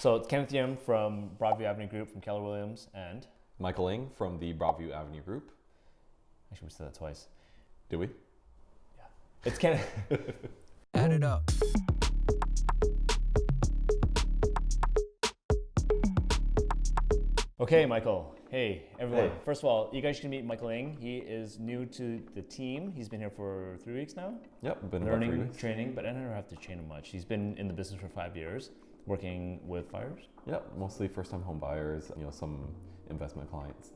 So it's Kenneth Yim from Broadview Avenue Group from Keller Williams and Michael Ng from the Broadview Avenue Group. Actually, we said that twice. Did we? Yeah. It's Kenneth. Add it up. Okay, Michael. Hey, everyone. Hey. First of all, you guys should meet Michael Ng. He is new to the team. He's been here for 3 weeks now. Yep, been about 3 Learning, weeks. training, but I don't have to train him much. He's been in the business for 5 years, working with fires. Yep, mostly first-time home buyers, some investment clients.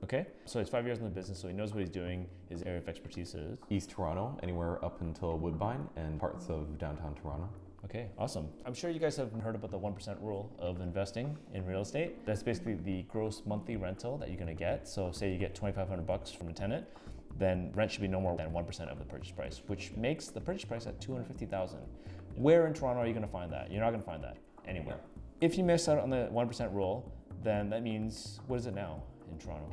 Okay, so he's 5 years in the business, so he knows what he's doing. His area of expertise is. East Toronto, anywhere up until Woodbine and parts of downtown Toronto. Okay, awesome. I'm sure you guys have heard about the 1% rule of investing in real estate. That's basically the gross monthly rental that you're gonna get. So say you get $2,500 from a tenant, then rent should be no more than 1% of the purchase price, which makes the purchase price at $250,000. Where in Toronto are you gonna find that? You're not gonna find that anywhere. If you miss out on the 1% rule, then that means, what is it now in Toronto?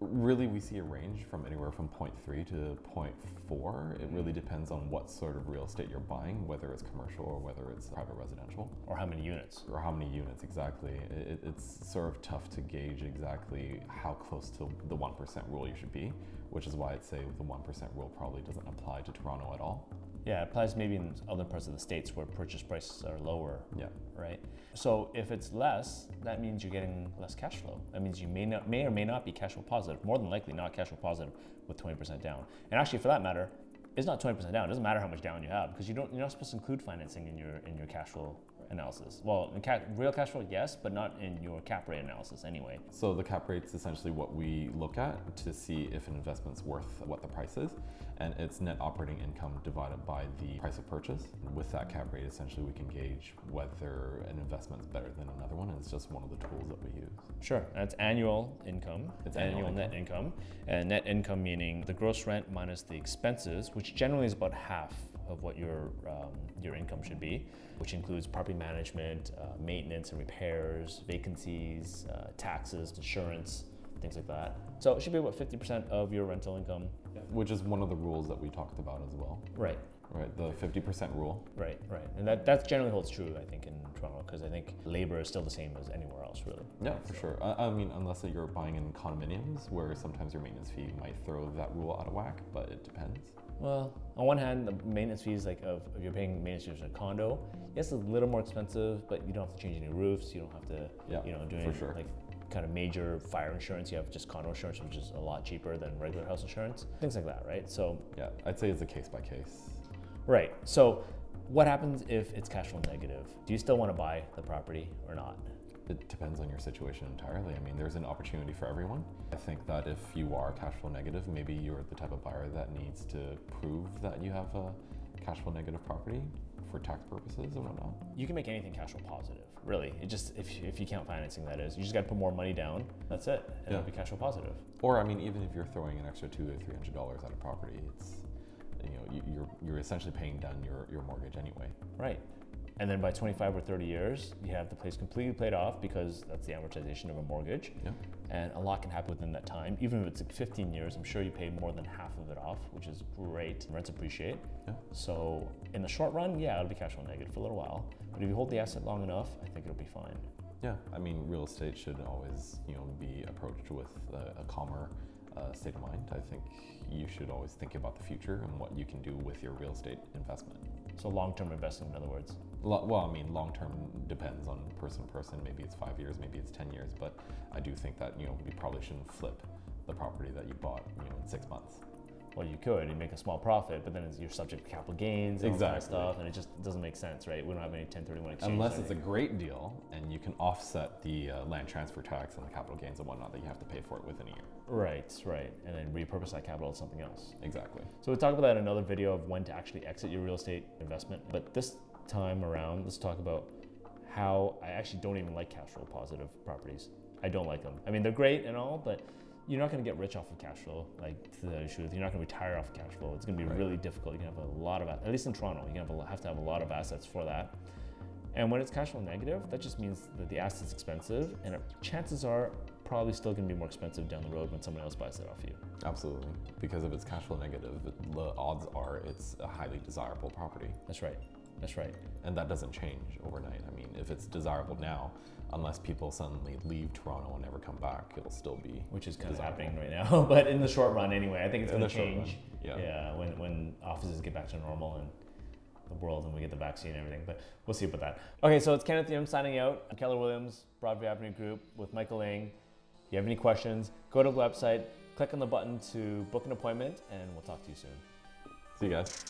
Really, we see a range from anywhere from 0.3 to 0.4. It really depends on what sort of real estate you're buying, whether it's commercial or whether it's private residential. Or how many units? Or how many units exactly. It's sort of tough to gauge exactly how close to the 1% rule you should be, which is why I'd say the 1% rule probably doesn't apply to Toronto at all. Yeah, it applies maybe in other parts of the states where purchase prices are lower. Yeah. Right? So if it's less, that means you're getting less cash flow. That means you may or may not be cash flow positive. More than likely not cash flow positive with 20% down. And actually, for that matter, it's not 20% down. It doesn't matter how much down you have because you're not supposed to include financing in your cash flow analysis. Well, in real cash flow, yes, but not in your cap rate analysis anyway. So the cap rate's essentially what we look at to see if an investment's worth what the price is, and it's net operating income divided by the price of purchase. And with that cap rate, essentially we can gauge whether an investment's better than another one, and it's just one of the tools that we use. Sure, that's annual income. It's annual net income. And net income meaning the gross rent minus the expenses, which generally is about half of what your income should be, which includes property management, maintenance and repairs, vacancies, taxes, insurance, things like that. So it should be about 50% of your rental income. Which is one of the rules that we talked about as well. Right. Right, the 50% rule. Right. And that generally holds true, I think, in Toronto, because I think labor is still the same as anywhere else, really. Yeah, for sure. I mean, unless you're buying in condominiums, where sometimes your maintenance fee might throw that rule out of whack, but it depends. Well, on one hand, the maintenance fees, like if you're paying maintenance fees for a condo, yes, it's a little more expensive, but you don't have to change any roofs. You don't have to, do any like kind of major fire insurance. You have just condo insurance, which is a lot cheaper than regular house insurance. Things like that, right? So yeah, I'd say it's a case by case. Right. So what happens if it's cash flow negative? Do you still want to buy the property or not? It depends on your situation entirely. I mean, there's an opportunity for everyone. I think that if you are cash flow negative, maybe you're the type of buyer that needs to prove that you have a cash flow negative property for tax purposes and whatnot. You can make anything cash flow positive, really. It just, if you count financing, that is. You just got to put more money down, that's it, and it'll be cash flow positive. Or, I mean, even if you're throwing an extra $200 or $300 at a property, it's, you're essentially paying down your mortgage anyway. Right. And then by 25 or 30 years, you have the place completely paid off because that's the amortization of a mortgage. Yeah. And a lot can happen within that time. Even if it's 15 years, I'm sure you pay more than half of it off, which is great. Rents appreciate. Yeah. So in the short run, yeah, it'll be cash flow negative for a little while. But if you hold the asset long enough, I think it'll be fine. Yeah, I mean, real estate should always, be approached with a calmer state of mind. I think you should always think about the future and what you can do with your real estate investment. So long-term investing, in other words. Well, I mean, long-term depends on person to person. Maybe it's 5 years, maybe it's 10 years, but I do think that, you probably shouldn't flip the property that you bought, in 6 months. Well, you could, you make a small profit, but then you're subject to capital gains and all that kind of stuff, and it just doesn't make sense, right? We don't have any 1031 exchange. Unless it's a great deal and you can offset the land transfer tax and the capital gains and whatnot that you have to pay for it within a year. Right, and then repurpose that capital to something else. Exactly. So we'll talk about that in another video of when to actually exit your real estate investment. But this time around, let's talk about how I actually don't even like cash flow positive properties. I don't like them. I mean, they're great and all, but you're not going to get rich off of cash flow, like to the truth. You're not going to retire off of cash flow. It's going to be really difficult. You can have a lot of, at least in Toronto, you have to have a lot of assets for that. And when it's cash flow negative, that just means that the asset's expensive, and chances are probably still going to be more expensive down the road when someone else buys it off you. Absolutely, because if it's cash flow negative, the odds are it's a highly desirable property. That's right. That's right. And that doesn't change overnight. I mean, if it's desirable now, unless people suddenly leave Toronto and never come back, it'll still be Which is kind of desirable. happening right now. But in the short run, anyway, I think it's In going to the short run, change. yeah. When offices get back to normal and the world and we get the vaccine and everything. But we'll see about that. Okay, so it's Kenneth Yim signing out. I'm Keller Williams, Broadview Avenue Group with Michael Ling. If you have any questions, go to the website, click on the button to book an appointment, and we'll talk to you soon. See you guys.